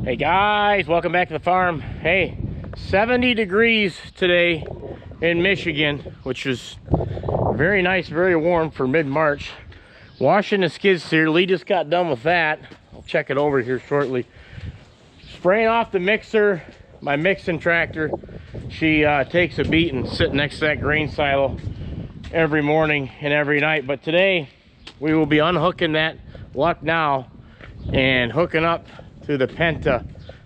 Hey guys, welcome back to the farm. Hey, 70 degrees today in Michigan, which is very nice, very warm for mid-March. Washing the skid steer. Lee just got done with that. I'll check it over here shortly. Spraying off the mixer, my mixing tractor. She takes a beating sitting next to that grain silo every morning and every night. But today we will be unhooking that Luck Now and hooking up to the Penta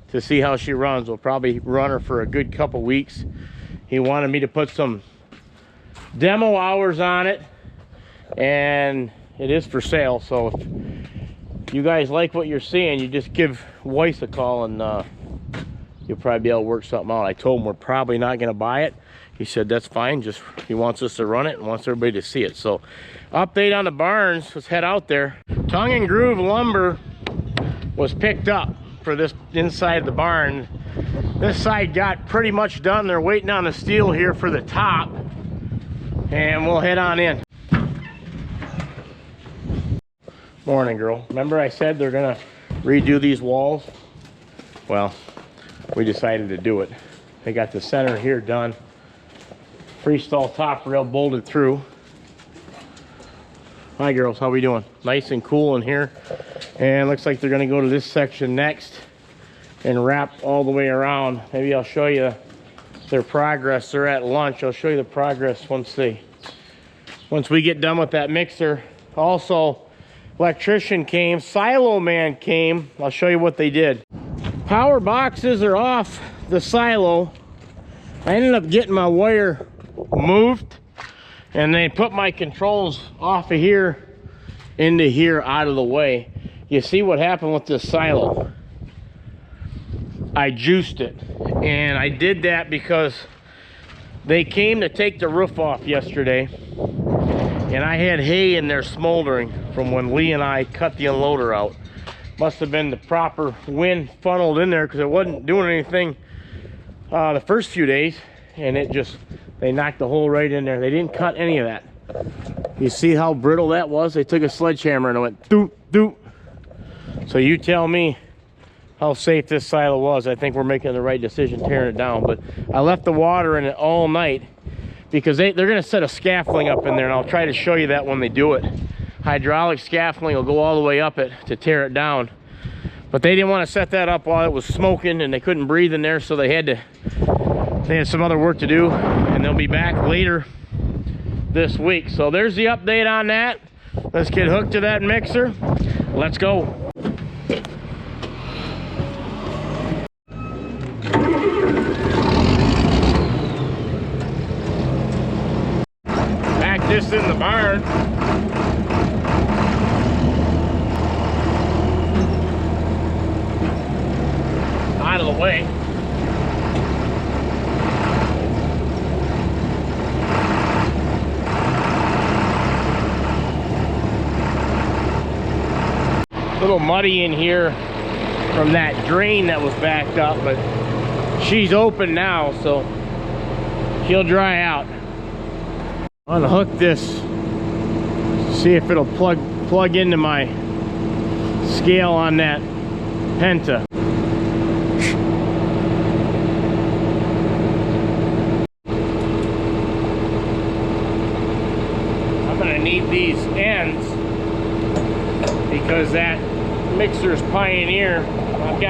to see how she runs. We'll probably run her for a good couple weeks. He wanted me to put some demo hours on it, and it is for sale. So if you guys like what you're seeing, you just give Weiss a call and you'll probably be able to work something out. I told him we're probably not going to buy it. He said that's fine, just he wants us to run it and wants everybody to see it. So update on the barns, let's head out there. Tongue and groove lumber was picked up for this inside the barn. This side got pretty much done. They're waiting on the steel here for the top, and we'll head on in. Morning, girl. Remember I said they're gonna redo these walls? Well, we decided to do it. They got the center here done. Freestall top rail bolted through. Hi girls, how we doing? Nice and cool in here. And looks like they're gonna go to this section next and wrap all the way around. Maybe I'll show you their progress. They're at lunch. I'll show you the progress once we get done with that mixer. Also, electrician came, silo man came. I'll show you what they did. Power boxes are off the silo. I ended up getting my wire moved, and they put my controls off of here into here out of the way. You see what happened with this silo? I juiced it, and I did that because they came to take the roof off yesterday, and I had hay in there smoldering from when Lee and I cut the unloader out. Must have been the proper wind funneled in there because it wasn't doing anything the first few days, and they knocked the hole right in there. They didn't cut any of that. You see how brittle that was? They took a sledgehammer and it went doop doop. So you tell me how safe this silo was. I think we're making the right decision tearing it down. But I left the water in it all night because they're going to set a scaffolding up in there, and I'll try to show you that when they do it. Hydraulic scaffolding will go all the way up it to tear it down. But they didn't want to set that up while it was smoking, and they couldn't breathe in there, so they had some other work to do, and they'll be back later this week. So there's the update on that. Let's get hooked to that mixer. Let's go. Back this in the barn. Out of the way. A little muddy in here from that drain that was backed up, but she's open now, so she'll dry out. Unhook this, see if it'll plug into my scale on that Penta. I'm gonna need these ends because that mixer's Pioneer. I've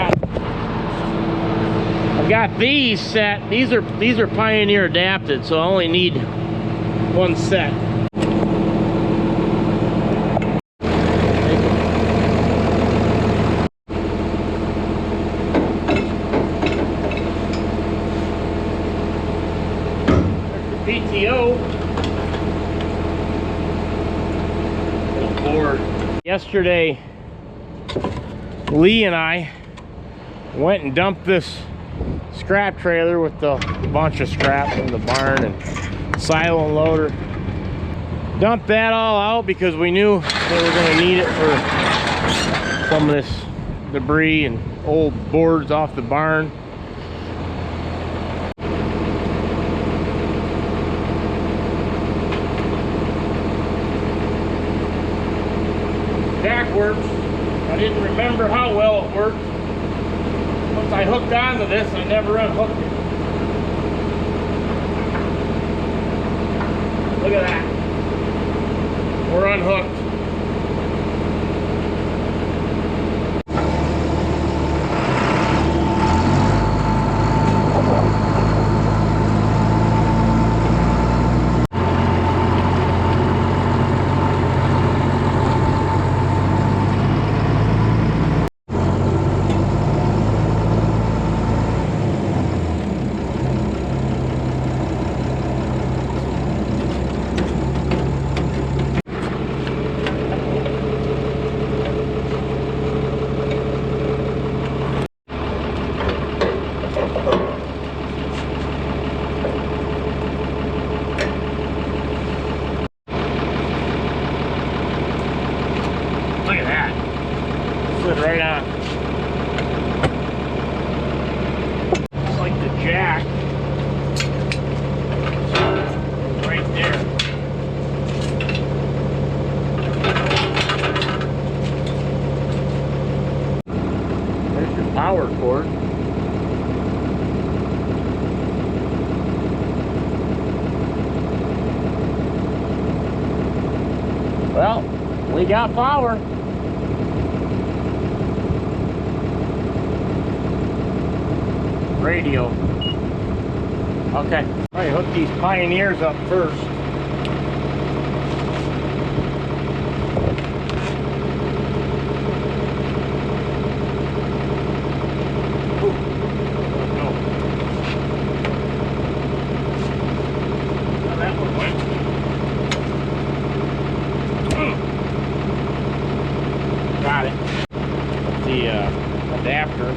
got these set. These are Pioneer adapted, so I only need one set. There's the PTO. Little board. Yesterday, Lee and I went and dumped this scrap trailer with a bunch of scrap from the barn and silo and loader. Dumped that all out because we knew they were going to need it for some of this debris and old boards off the barn. Jack works. I didn't remember how well it worked. Once I hooked onto this, I never unhooked it. Look at that. We're unhooked. Look at that. Slid right on. It's like the jack. Right there. There's your power cord. Well, we got power. Radio. Okay. All right, hook these Pioneers up first. Ooh. No. How that one went. Got it. The adapter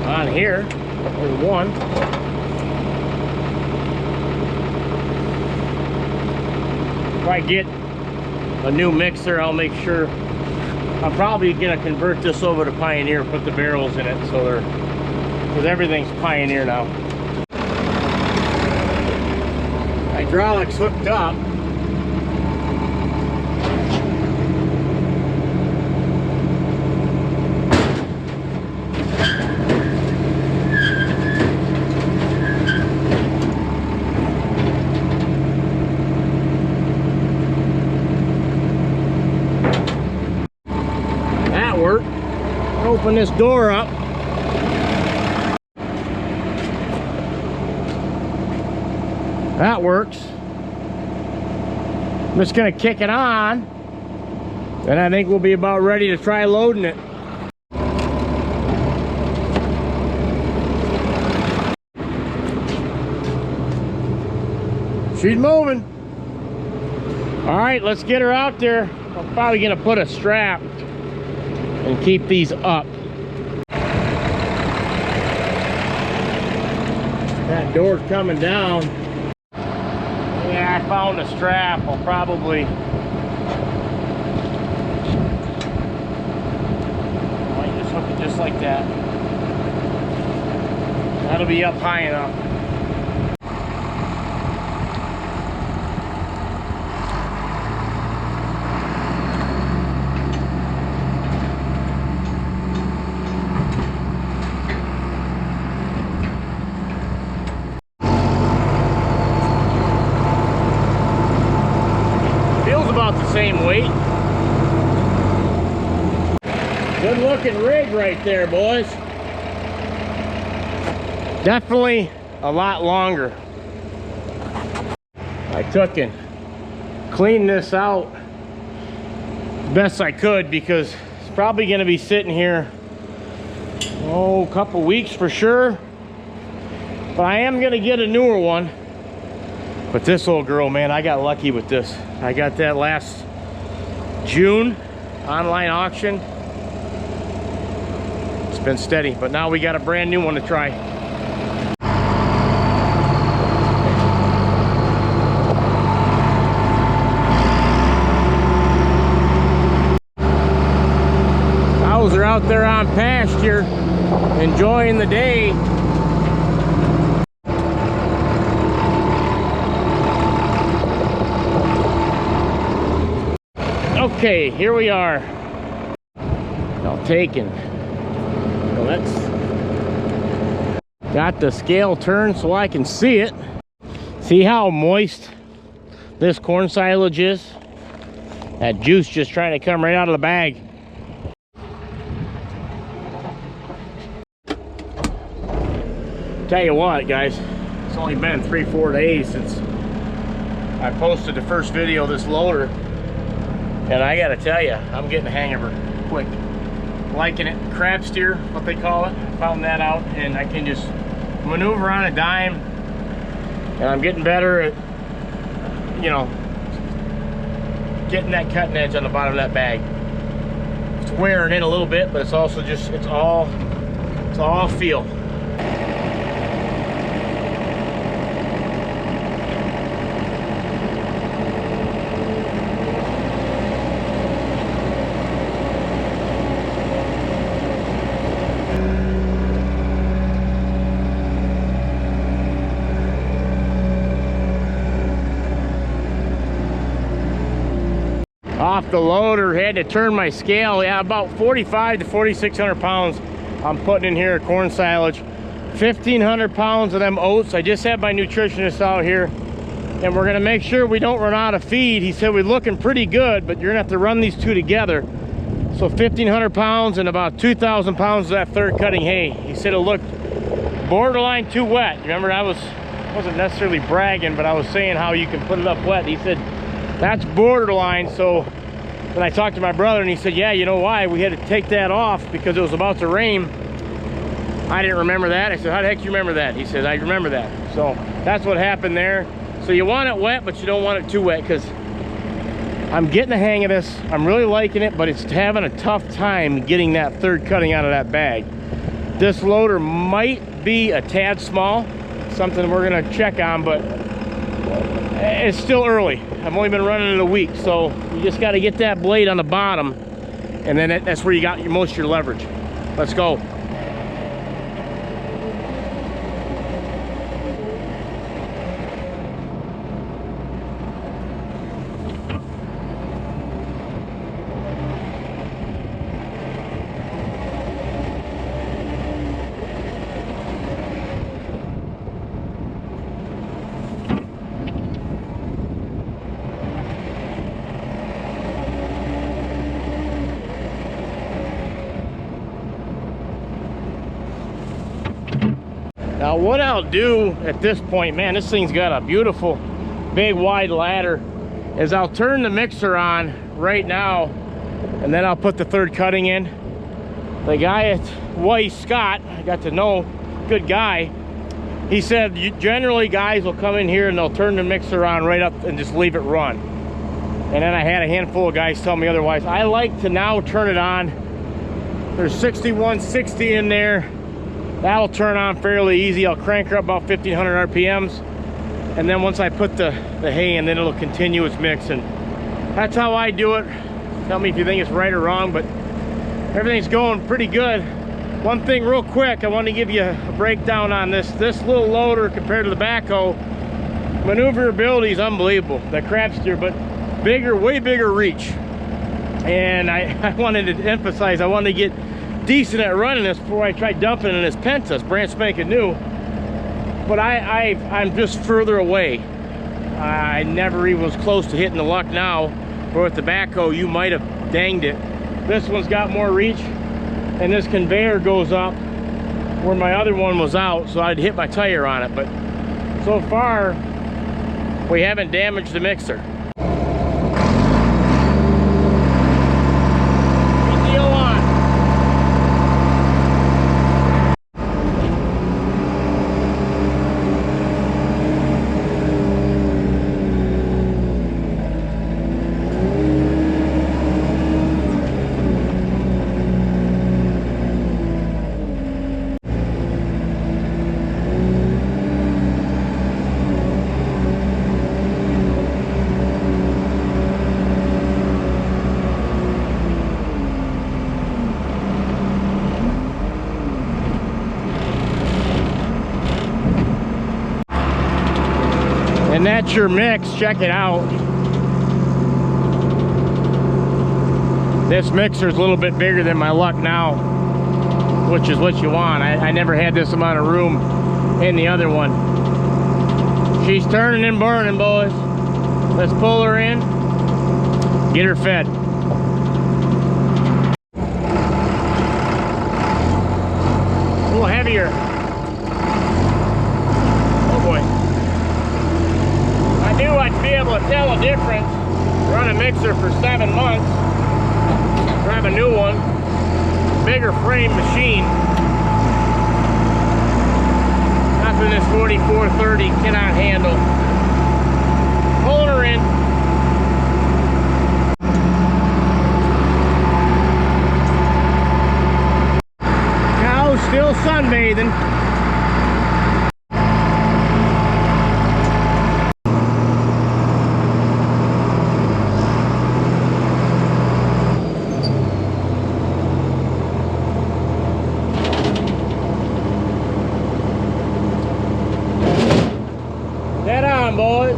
on here. There's one. If I get a new mixer, I'll make sure. I'm probably gonna convert this over to Pioneer, put the barrels in it, so they're, because everything's Pioneer now. Hydraulics hooked up. Open this door up. That works. I'm just gonna kick it on, and I think we'll be about ready to try loading it. She's moving. All right, let's get her out there. I'm probably gonna put a strap and keep these up. That door's coming down. Yeah, I found a strap. I'll probably might just hook it just like that. That'll be up high enough. Same weight. Good looking rig right there, boys. Definitely a lot longer. I took and cleaned this out best I could because it's probably going to be sitting here a couple weeks for sure, but I am going to get a newer one. But this old girl, man, I got lucky with this. I got that last June online auction. It's been steady, but now we got a brand new one to try. Cows are out there on pasture, enjoying the day. Okay, here we are. taken. So that's got the scale turned so I can see it. See how moist this corn silage is? That juice just trying to come right out of the bag. Tell you what, guys, it's only been 3-4 days since I posted the first video of this loader, and I gotta tell you, I'm getting the hang of her quick. Liking it. Crab steer, what they call it. Found that out, and I can just maneuver on a dime, and I'm getting better at, you know, getting that cutting edge on the bottom of that bag. It's wearing in a little bit, but it's also just, it's all feel. Off the loader, had to turn my scale. Yeah, about 4,500 to 4,600 pounds I'm putting in here of corn silage. 1,500 pounds of them oats. I just had my nutritionist out here, and we're gonna make sure we don't run out of feed. He said we're looking pretty good, but you're gonna have to run these two together. So 1,500 pounds and about 2,000 pounds of that third cutting hay. He said it looked borderline too wet. Remember, I wasn't necessarily bragging, but I was saying how you can put it up wet. He said that's borderline. So then I talked to my brother, and he said, yeah, you know why? We had to take that off because it was about to rain. I didn't remember that. I said, how the heck do you remember that? He said, I remember that. So that's what happened there. So you want it wet, but you don't want it too wet, because I'm getting the hang of this. I'm really liking it, but it's having a tough time getting that third cutting out of that bag. This loader might be a tad small, something we're gonna check on, but it's still early. I've only been running it a week, so you just got to get that blade on the bottom, and then that's where you got most of your leverage. Let's go. Now what I'll do at this point, man, this thing's got a beautiful big wide ladder, is I'll turn the mixer on right now, and then I'll put the third cutting in. The guy at Weiss, Scott, I got to know, good guy, he said generally guys will come in here and they'll turn the mixer on right up and just leave it run. And then I had a handful of guys tell me otherwise. I like to now turn it on. There's 6160 in there. That'll turn on fairly easy. I'll crank her up about 1,500 RPMs, and then once I put the hay in, then it'll continue its mix, and that's how I do it. Tell me if you think it's right or wrong, but everything's going pretty good. One thing real quick, I want to give you a breakdown on this little loader compared to the backhoe. Maneuverability is unbelievable, that crab steer, but bigger, way bigger reach. And I wanted to emphasize, I wanted to get decent at running this before I tried dumping it in this Penta. It's brand spanking new, but I'm just further away. I never even was close to hitting the luck now, or with the backhoe you might have danged it. This one's got more reach, and this conveyor goes up where my other one was out, so I'd hit my tire on it. But so far we haven't damaged the mixer. And that's your mix. Check it out. This mixer's a little bit bigger than my luck now, which is what you want. I never had this amount of room in the other one. She's turning and burning, boys. Let's pull her in, get her fed. A little heavier. Oh boy. I knew I'd be able to tell a difference. Run a mixer for 7 months. Grab a new one. Bigger frame machine. Nothing this 4430 cannot handle. Pulling her in. Cow still sunbathing. Dead on, boys.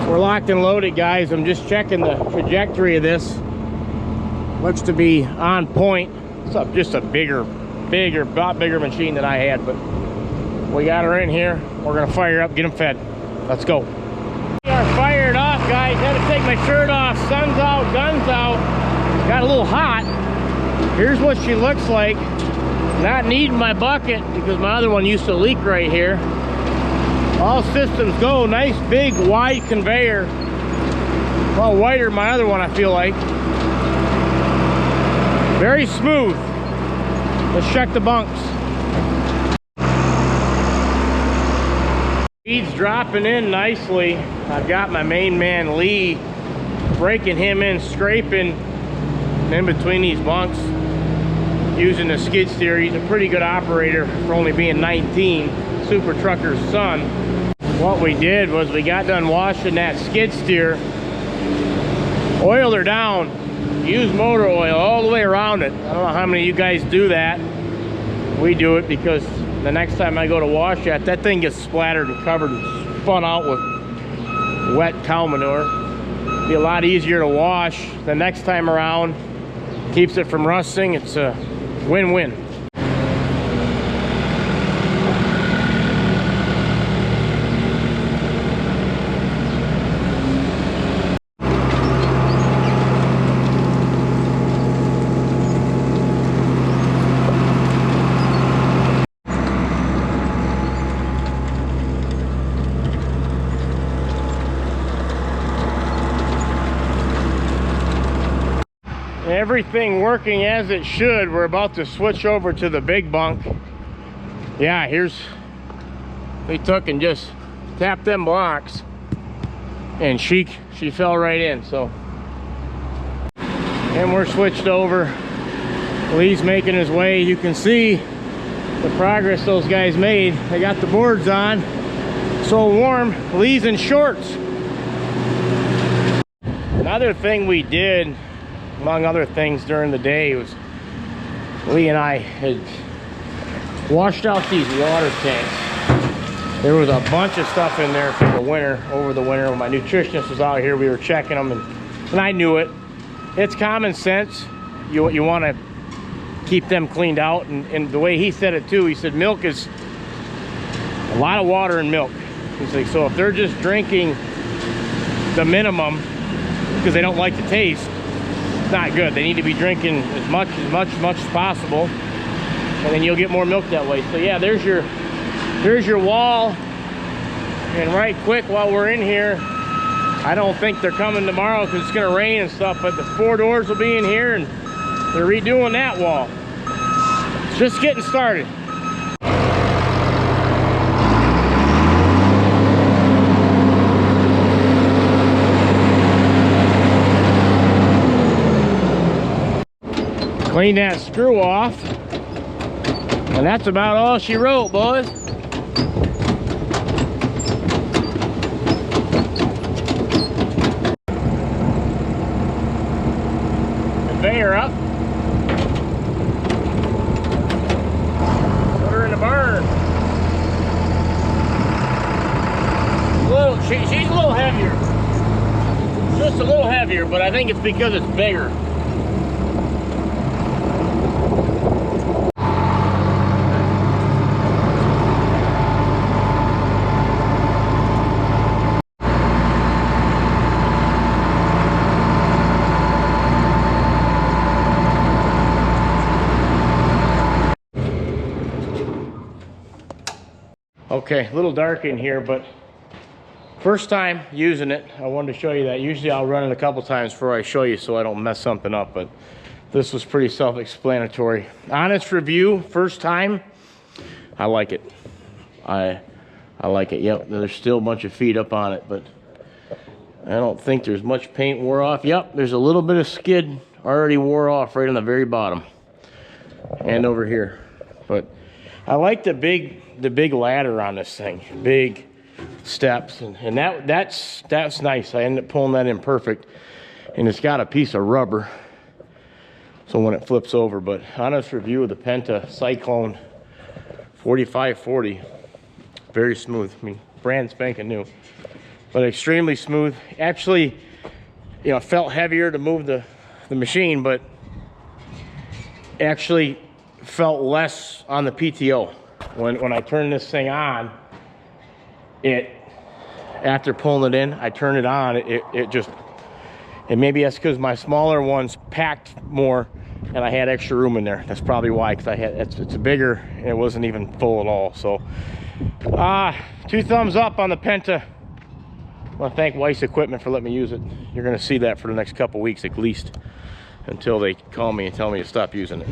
We're locked and loaded, guys. I'm just checking the trajectory of this. Looks to be on point. It's just a lot bigger machine than I had, but we got her in here. We're gonna fire up, get them fed. Let's go. We are fired off, guys. Had to take my shirt off. Sun's out, guns out. Got a little hot. Here's what she looks like. Not needing my bucket because my other one used to leak right here. All systems go. Nice big wide conveyor. Well, wider than my other one, I feel like. Very smooth. Let's check the bunks. Speed's dropping in nicely. I've got my main man Lee breaking him in, scraping in between these bunks using the skid steer. He's a pretty good operator for only being 19, super trucker's son. What we did was we got done washing that skid steer, oiled her down, used motor oil all the way around it. I don't know how many of you guys do that. We do it because the next time I go to wash that thing gets splattered and covered and spun out with wet cow manure. Be a lot easier to wash the next time around. Keeps it from rusting. It's a win-win. Everything working as it should. We're about to switch over to the big bunk. Yeah, they took and just tapped them blocks and she fell right in. So, and we're switched over. Lee's making his way. You can see the progress those guys made. They got the boards on, so warm. Lee's in shorts. Another thing we did, among other things during the day, was Lee and I had washed out these water tanks. There was a bunch of stuff in there for the winter, over the winter. When my nutritionist was out here, we were checking them, and I knew it. It's common sense. You want to keep them cleaned out, and the way he said it too, he said milk is a lot of water in milk. He's like, so if they're just drinking the minimum because they don't like the taste, not good. They need to be drinking as much as possible, and then you'll get more milk that way. So yeah, there's your wall. And right quick, while we're in here, I don't think they're coming tomorrow because it's gonna rain and stuff, but the 4 doors will be in here and they're redoing that wall. It's just getting started. Clean that screw off, and that's about all she wrote, boys. Conveyor up. Put her in the barn. Look. she's a little heavier. Just a little heavier, but I think it's because it's bigger. Okay, a little dark in here, but first time using it, I wanted to show you that. Usually I'll run it a couple times before I show you so I don't mess something up, but this was pretty self-explanatory. Honest review, first time, I like it. I like it. Yep, there's still a bunch of feet up on it, but I don't think there's much paint wore off. Yep, there's a little bit of skid already wore off right on the very bottom and over here. But I like the big ladder on this thing, big steps, and that's nice. I ended up pulling that in perfect, and it's got a piece of rubber so when it flips over. But honest review of the Penta Cyclone 4540, very smooth. I mean, brand spanking new, but extremely smooth. Actually, you know, it felt heavier to move the machine, but actually felt less on the PTO. When I turn this thing on, after pulling it in, I turn it on, and maybe that's because my smaller ones packed more and I had extra room in there. That's probably why, because it's bigger and it wasn't even full at all. So 2 thumbs up on the Penta. I want to thank Weiss Equipment for letting me use it. You're going to see that for the next couple weeks at least, until they call me and tell me to stop using it.